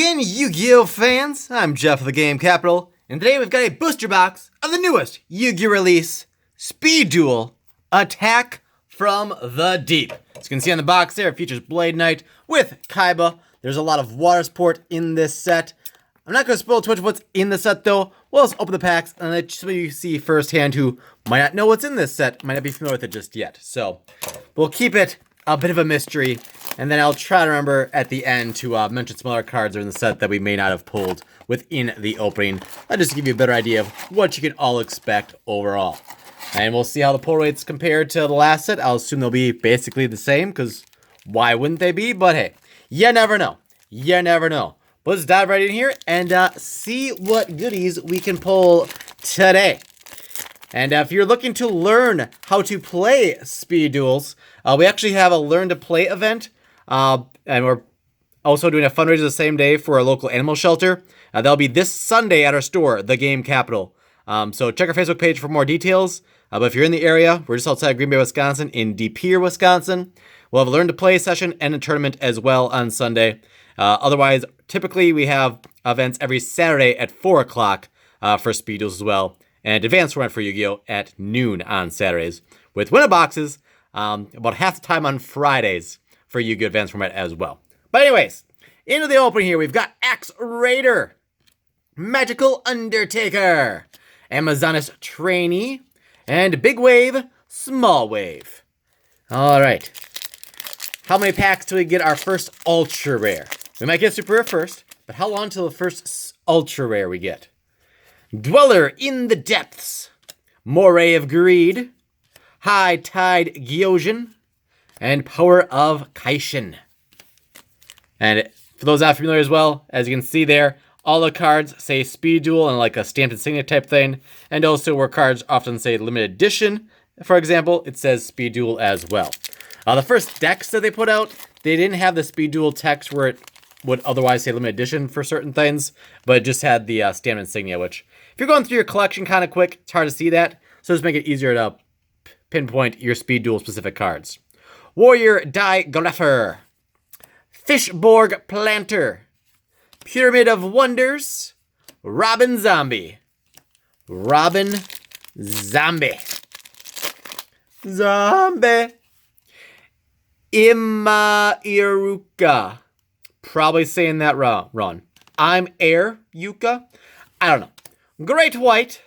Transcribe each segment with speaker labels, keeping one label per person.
Speaker 1: again, Yu-Gi-Oh fans. I'm Jeff of TheGameCapital, and today we've got a booster box of the newest Yu-Gi-Oh release, Speed Duel, Attack from the Deep. As you can see on the box there, it features Blade Knight with Kaiba. There's a lot of water support in this set. I'm not going to spoil too much of what's in the set though. We'll just open the packs and let some of you see firsthand who might not know what's in this set, might not be familiar with it just yet. So we'll keep it a bit of a mystery, and then I'll try to remember at the end to mention some other cards that are in the set that we may not have pulled within the opening. I'll just give you a better idea of what you can all expect overall. And we'll see how the pull rates compare to the last set. I'll assume they'll be basically the same, because why wouldn't they be? But hey, you never know. You never know. But let's dive right in here and see what goodies we can pull today. And if you're looking to learn how to play speed duels, we actually have a Learn to Play event. And we're also doing a fundraiser the same day for our local animal shelter. That'll be this Sunday at our store, TheGameCapital. So check our Facebook page for more details. But if you're in the area, we're just outside Green Bay, Wisconsin, in De Pere, Wisconsin. We'll have a Learn to Play session and a tournament as well on Sunday. Otherwise, typically we have events every Saturday at 4 o'clock for speed duels as well. And advanced format for Yu-Gi-Oh! At noon on Saturdays. With winner boxes about half the time on Fridays for Yu-Gi-Oh! Advanced format as well. But anyways, into the opening here, we've got Axe Raider, Magical Undertaker, Amazoness Trainee, and Big Wave, Small Wave. All right. How many packs till we get our first Ultra Rare? We might get Super Rare first, but how long till the first Ultra Rare we get? Dweller in the Depths, Moray of Greed, High Tide Gyojin, and Power of Kaishin. And for those not familiar as well, as you can see there, all the cards say Speed Duel and like a stamped insignia type thing, and also where cards often say Limited Edition, for example, it says Speed Duel as well. The first decks that they put out, they didn't have the Speed Duel text where it would otherwise say Limited Edition for certain things, but it just had the stamped insignia, which if you're going through your collection kind of quick, it's hard to see that, so just make it easier to pinpoint your Speed Duel specific cards. Warrior Digrapher, Fishborg Planter, Pyramid of Wonders, Robin Zombie, Imairuka. Probably saying that wrong. I'm Air Yuka. I don't know. Great White,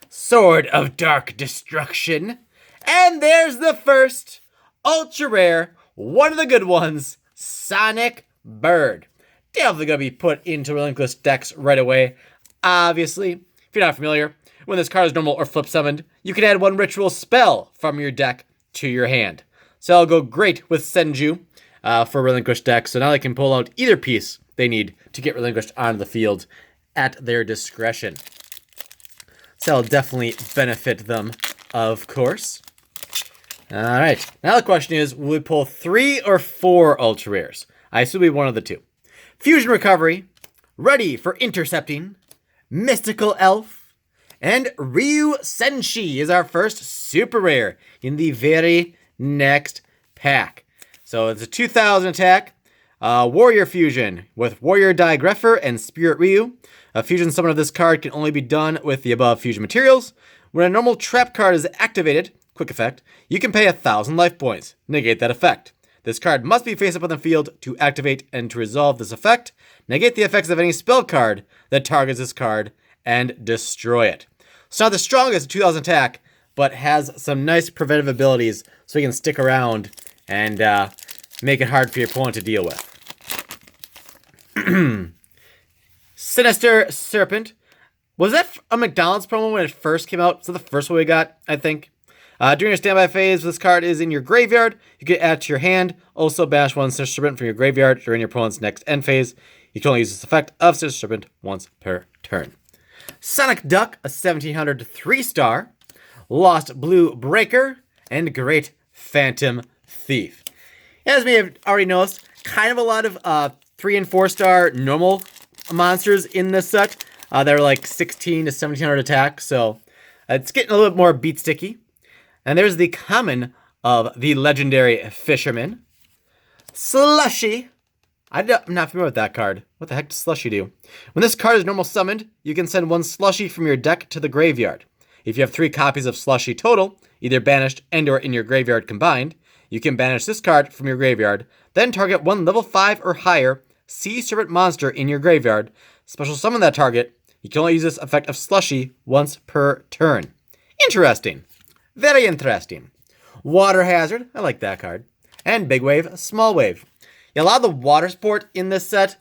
Speaker 1: Sword of Dark Destruction, and there's the first Ultra Rare, one of the good ones, Sonic Bird. Definitely gonna be put into relinquished decks right away. Obviously, if you're not familiar, when this card is normal or flip summoned, you can add one ritual spell from your deck to your hand. So it'll go great with Senju for relinquished decks. So now they can pull out either piece they need to get relinquished onto the field at their discretion. So that'll definitely benefit them, of course. All right. Now the question is, will we pull 3 or 4 Ultra Rares? I assume we one of the two. Fusion Recovery, Ready for Intercepting, Mystical Elf, and Ryu Senshi is our first Super Rare in the very next pack. So it's a 2000 attack. Warrior Fusion with Warrior Digrapher and Spirit Ryu. A fusion summon of this card can only be done with the above fusion materials. When a normal trap card is activated, quick effect, you can pay 1,000 life points. Negate that effect. This card must be face up on the field to activate and to resolve this effect. Negate the effects of any spell card that targets this card and destroy it. It's not the strongest 2000 attack, but has some nice preventive abilities so you can stick around and make it hard for your opponent to deal with. Sinister Serpent. Was that a McDonald's promo when it first came out? So the first one we got, I think. During your standby phase, this card is in your graveyard. You can add it to your hand. Also, banish one Sinister Serpent from your graveyard during your opponent's next end phase. You can only use this effect of Sinister Serpent once per turn. Sonic Duck, a 1700 3-star. Lost Blue Breaker, and Great Phantom Thief. As we have already noticed, kind of a lot of 3 and 4-star normal monsters in this set. They're like 16 to 1700 attack, so it's getting a little bit more beat sticky. And there's the common of the legendary Fisherman, Slushy, I'm not familiar with that card. What the heck does Slushy do? When this card is normal summoned, you can send 1 Slushy from your deck to the graveyard. If you have 3 copies of Slushy total, either banished and or in your graveyard combined, you can banish this card from your graveyard, then target 1 level 5 or higher Sea Serpent monster in your graveyard, special summon that target. You can only use this effect of Slushy once per turn. Interesting. Very interesting. Water Hazard, I like that card. And Big Wave, Small Wave. Yeah, a lot of the water support in this set,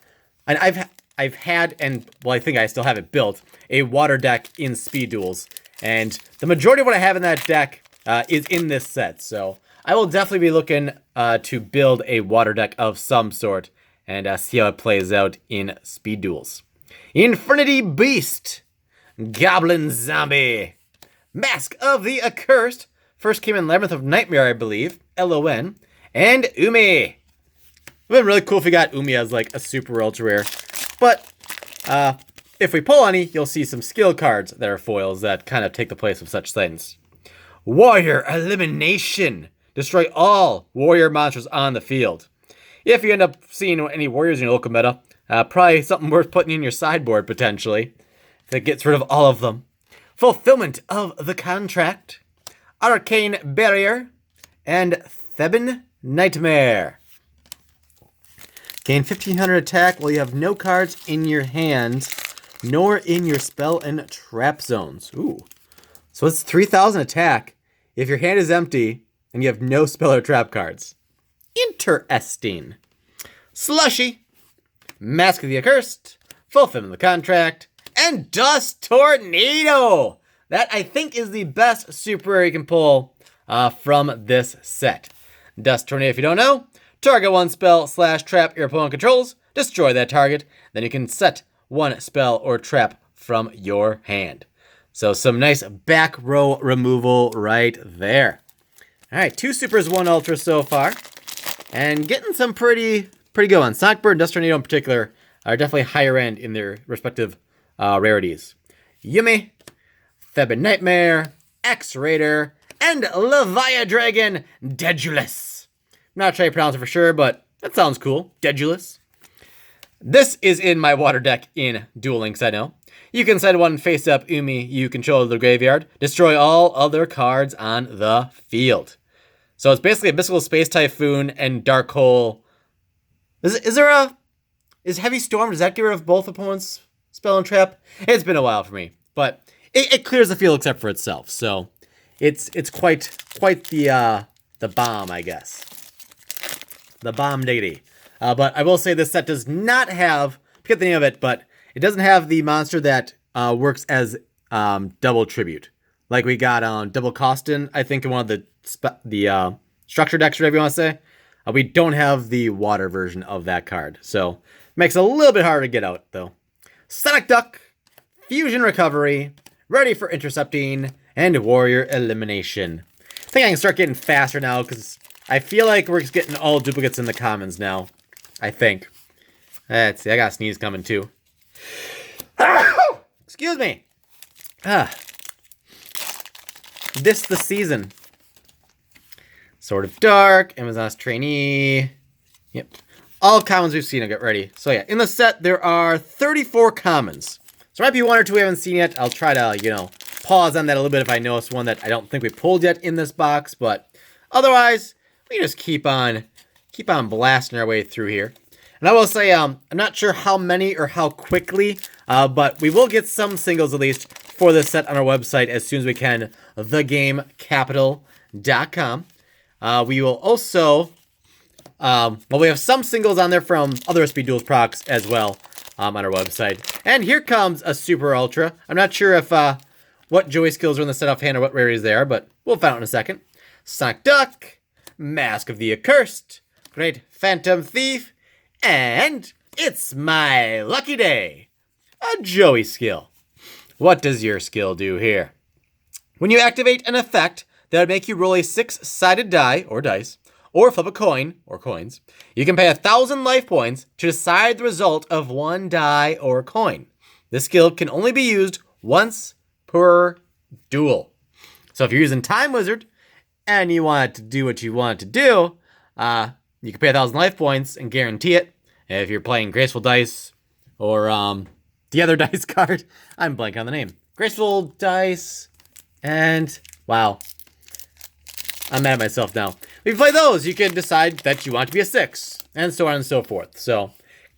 Speaker 1: and I've had, and well, I think I still have it built, a water deck in Speed Duels. And the majority of what I have in that deck is in this set. So I will definitely be looking to build a water deck of some sort and see how it plays out in Speed Duels. Infinity Beast, Goblin Zombie, Mask of the Accursed, first came in Labyrinth of Nightmare, I believe, LON, and Umi. It would have been really cool if we got Umi as like a super ultra rare. But if we pull any, you'll see some skill cards that are foils that kind of take the place of such things. Warrior Elimination. Destroy all warrior monsters on the field. If you end up seeing any warriors in your local meta, probably something worth putting in your sideboard potentially. That gets rid of all of them. Fulfillment of the Contract. Arcane Barrier. And Theban Nightmare. Gain 1500 attack while you have no cards in your hand, nor in your spell and trap zones. Ooh. So it's 3000 attack if your hand is empty and you have no spell or trap cards. Interesting. Slushy, Mask of the Accursed, Fulfillment of the Contract, and Dust Tornado. That, I think, is the best super rare you can pull from this set. Dust Tornado, if you don't know, target 1 spell / trap your opponent controls, destroy that target, then you can set 1 spell or trap from your hand. So some nice back row removal right there. All right, 2 supers, 1 ultra so far, and getting some pretty good ones. Sonic Bird and Dust Tornado in particular are definitely higher end in their respective rarities. Yumi, Theban Nightmare, X-Raider, and Leviadragon Dedulus. I'm not sure how you pronounce it for sure, but that sounds cool. Dedulus. This is in my water deck in Duel Links, I know. You can send 1 face-up Umi you control to the graveyard. Destroy all other cards on the field. So it's basically a Mystical Space Typhoon and Dark Hole. Is Heavy Storm, does that get rid of both opponents' spell and trap? It's been a while for me, but it clears the field except for itself. So it's quite the bomb, I guess. The bomb diggity. But I will say this set does not have, I forget the name of it, but it doesn't have the monster that works as double tribute. Like we got double Costin, I think, in one of the structure decks, whatever you want to say. We don't have the water version of that card. So makes it a little bit harder to get out, though. Sonic Duck, Fusion Recovery, Ready for Intercepting, and Warrior Elimination. I think I can start getting faster now, because I feel like we're just getting all duplicates in the commons now. I think. Let's see, I got a sneeze coming too. Excuse me. This the season. Sword of Dark, Amazon's Trainee. Yep. All commons we've seen, I'll get ready. So yeah, in the set, there are 34 commons. So there might be 1 or 2 we haven't seen yet. I'll try to, pause on that a little bit if I notice one that I don't think we pulled yet in this box. But otherwise, we just keep on blasting our way through here. And I will say, I'm not sure how many or how quickly, but we will get some singles at least for this set on our website as soon as we can, TheGameCapital.com. We will also, we have some singles on there from other Speed Duels procs as well on our website. And here comes a Super Ultra. I'm not sure if what Joey skills are in the set offhand or what rarities they are, but we'll find out in a second. Sonic Duck, Mask of the Accursed, Great Phantom Thief, and it's my lucky day, a Joey skill. What does your skill do here? When you activate an effect that would make you roll a 6-sided die, or dice, or flip a coin, or coins, you can pay 1,000 life points to decide the result of 1 die or coin. This skill can only be used once per duel. So if you're using Time Wizard, and you want it to do what you want it to do, you can pay 1,000 life points and guarantee it, If you're playing Graceful Dice or the other dice card, I'm blanking on the name. Graceful Dice and wow. I'm mad at myself now. If you play those, you can decide that you want to be a 6, and so on and so forth. So,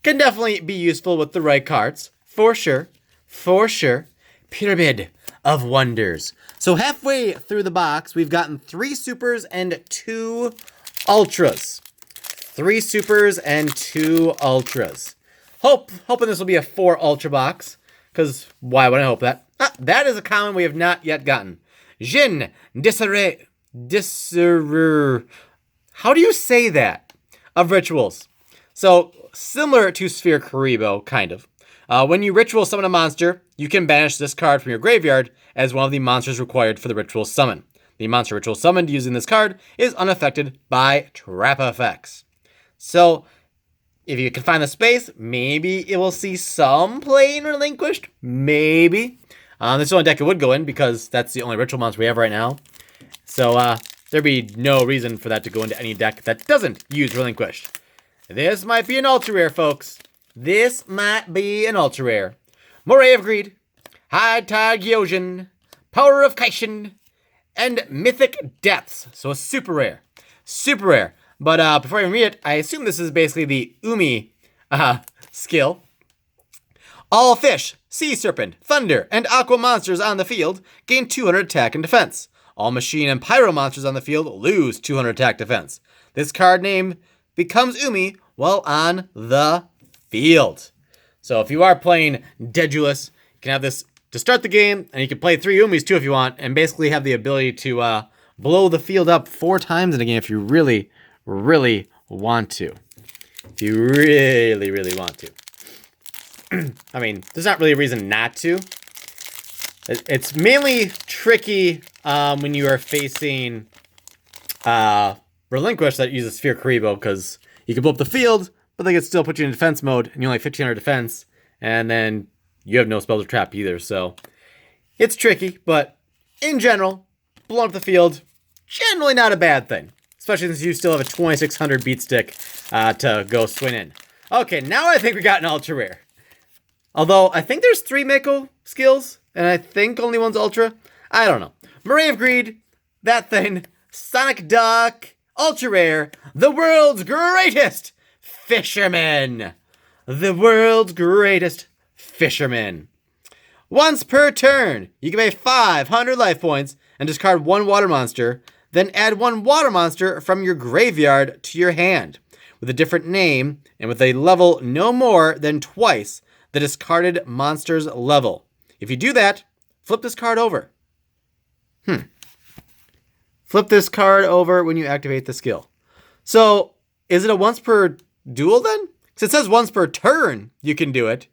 Speaker 1: can definitely be useful with the right cards, for sure. For sure. Pyramid of Wonders. So halfway through the box, we've gotten 3 supers and 2 ultras. 3 supers and 2 ultras. Hoping this will be a 4 ultra box, because why would I hope that? That is a common we have not yet gotten. Jin Disarray. How do you say that? Of rituals. So, similar to Sphere Karibo, kind of. When you ritual summon a monster, you can banish this card from your graveyard as one of the monsters required for the ritual summon. The monster ritual summoned using this card is unaffected by trap effects. So, if you can find the space, maybe it will see some play in Relinquished. Maybe. This is the only deck it would go in because that's the only ritual monster we have right now. So, there'd be no reason for that to go into any deck that doesn't use Relinquished. This might be an ultra rare, folks. This might be an ultra rare. Moray of Greed, High Tide Gyojin, Power of Kaishin, and Mythic Depths. So a super rare. Super rare. But before I even read it, I assume this is basically the Umi skill. All fish, sea serpent, thunder, and aqua monsters on the field gain 200 attack and defense. All machine and pyro monsters on the field lose 200 attack defense. This card name becomes Umi while on the field. So if you are playing Dedulus, you can have this to start the game, and you can play 3 Umis too if you want, and basically have the ability to blow the field up 4 times in a game if you really, really want to. If you really, really want to. I mean, there's not really a reason not to. It's mainly tricky when you are facing Relinquish that uses Sphere Karibo, because you can blow up the field, but they can still put you in defense mode, and you only have 1500 defense, and then you have no spells or trap either, so it's tricky, but in general, blowing up the field, generally not a bad thing, especially since you still have a 2600 beat stick to go swing in. Okay, now I think we got an ultra rare. Although, I think there's 3 Mako skills, and I think only one's ultra. I don't know. Moray of Greed, that thing, Sonic Duck, ultra rare, the world's greatest fisherman. The world's greatest fisherman. Once per turn, you can pay 500 life points and discard 1 water monster, then add 1 water monster from your graveyard to your hand, with a different name and with a level no more than twice the discarded monster's level. If you do that, flip this card over. Flip this card over when you activate the skill. So, is it a once per duel then? Because it says once per turn you can do it,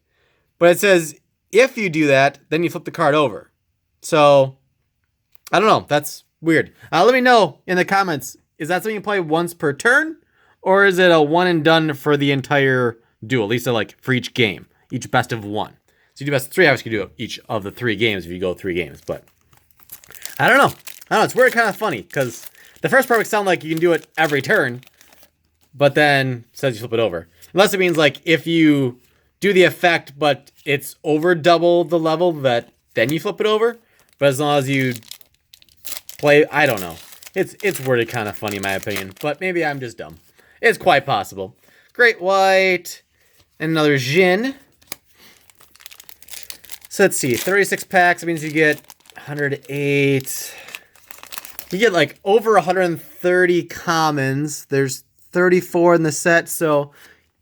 Speaker 1: but it says if you do that, then you flip the card over. So, I don't know. That's weird. Let me know in the comments. Is that something you play once per turn? Or is it a one and done for the entire duel? At least like for each game. Each best of 1. So you do best of 3, obviously you can do each of the 3 games if you go 3 games. But I don't know. It's weird, kind of funny. Because the first part would sound like you can do it every turn. But then it says you flip it over. Unless it means like if you do the effect, but it's over double the level, that then you flip it over. But as long as you play, I don't know. It's worded kind of funny in my opinion. But maybe I'm just dumb. It's quite possible. Great White. And another Jin. So let's see. 36 packs. That means you get 108. You get like over 130 commons. There's 34 in the set. So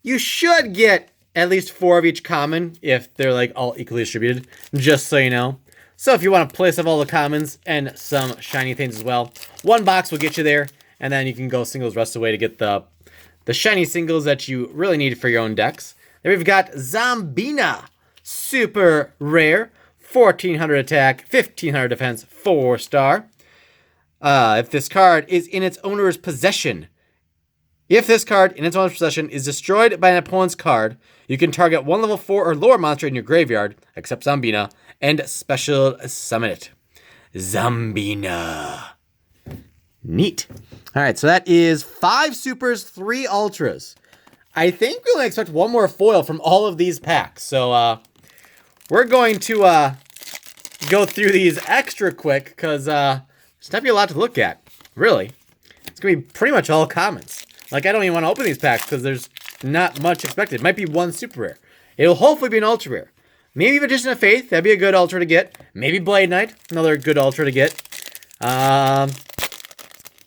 Speaker 1: you should get at least 4 of each common if they're like all equally distributed. Just so you know. So if you want to place up all the commons and some shiny things as well, 1 box will get you there. And then you can go singles rest away to get the shiny singles that you really need for your own decks. Then we've got Zambina. Super rare. 1400 attack, 1500 defense, 4-star. If this card is in its owner's possession. If this card in its owner's possession is destroyed by an opponent's card, you can target 1 level 4 or lower monster in your graveyard, except Zambina, and special summon it. Zambina. Neat. All right, so that is 5 supers, 3 ultras. I think we only expect one more foil from all of these packs. So we're going to go through these extra quick because there's not be a lot to look at, really. It's going to be pretty much all commons. Like, I don't even want to open these packs because there's not much expected. It might be one super rare. It'll hopefully be an ultra rare. Maybe Magician of Faith. That'd be a good ultra to get. Maybe Blade Knight. Another good ultra to get.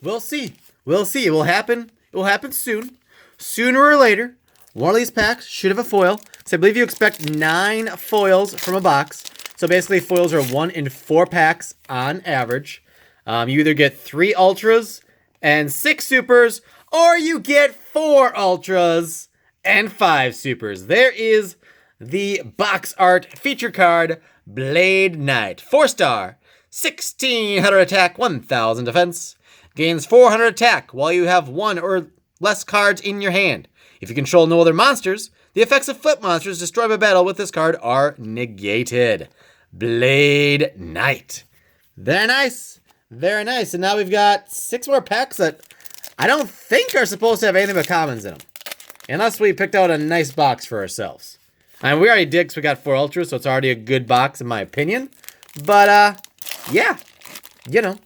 Speaker 1: We'll see. We'll see. It will happen. It will happen soon. Sooner or later, one of these packs should have a foil. So I believe you expect 9 foils from a box. So basically, foils are 1 in 4 packs on average. You either get 3 ultras and 6 supers, or you get 4 ultras and 5 supers. There is the box art feature card, Blade Knight. 4-star, 1600 attack, 1000 defense. Gains 400 attack while you have 1 or less cards in your hand. If you control no other monsters, the effects of flip monsters destroyed by battle with this card are negated. Blade Knight. Very nice. Very nice. And now we've got 6 more packs that I don't think are supposed to have anything but commons in them. Unless we picked out a nice box for ourselves. I mean, we already did because we got 4 ultras, so it's already a good box in my opinion. But, yeah. You know.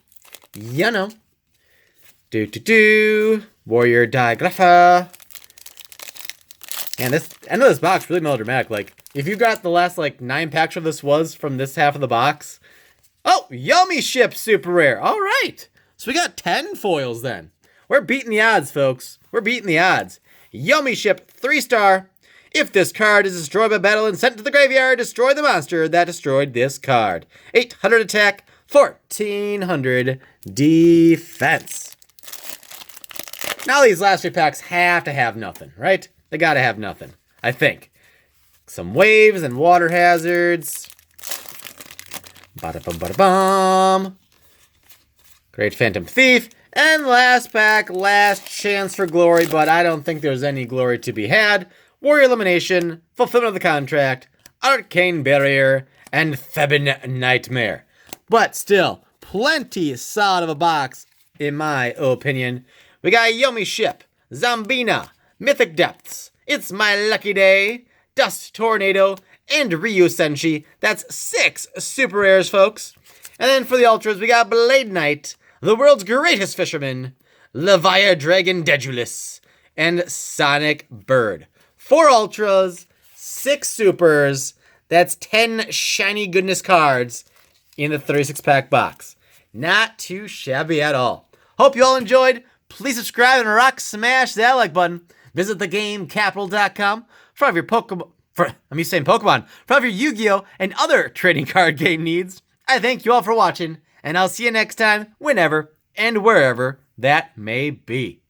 Speaker 1: Warrior Digrapha. And this end of this box really melodramatic. Like, if you got the last, 9 packs of this was from this half of the box. Oh, Yummy Ship super rare. All right. So we got 10 foils then. We're beating the odds, folks. We're beating the odds. Yummy Ship, 3-star. If this card is destroyed by battle and sent to the graveyard, destroy the monster that destroyed this card. 800 attack, 1400 defense. Now these last 3 packs have to have nothing, right? They gotta have nothing, I think. Some waves and water hazards. Bada-bum-bada-bum. Great Phantom Thief. And last pack, last chance for glory, but I don't think there's any glory to be had. Warrior Elimination, Fulfillment of the Contract, Arcane Barrier, and Theban Nightmare. But still, plenty solid of a box, in my opinion. We got Yummy Ship, Zombina, Mythic Depths, It's My Lucky Day, Dust Tornado, and Ryu Senshi. That's 6 super rares, folks. And then for the ultras, we got Blade Knight, the world's greatest fisherman, Levia Dragon Dedulus, and Sonic Bird. 4 ultras, 6 supers. That's 10 shiny goodness cards in the 36-pack box. Not too shabby at all. Hope you all enjoyed. Please subscribe and rock smash that like button. Visit TheGameCapital.com for all of your Pokemon. For all of your Yu-Gi-Oh! And other trading card game needs. I thank you all for watching, and I'll see you next time, whenever and wherever that may be.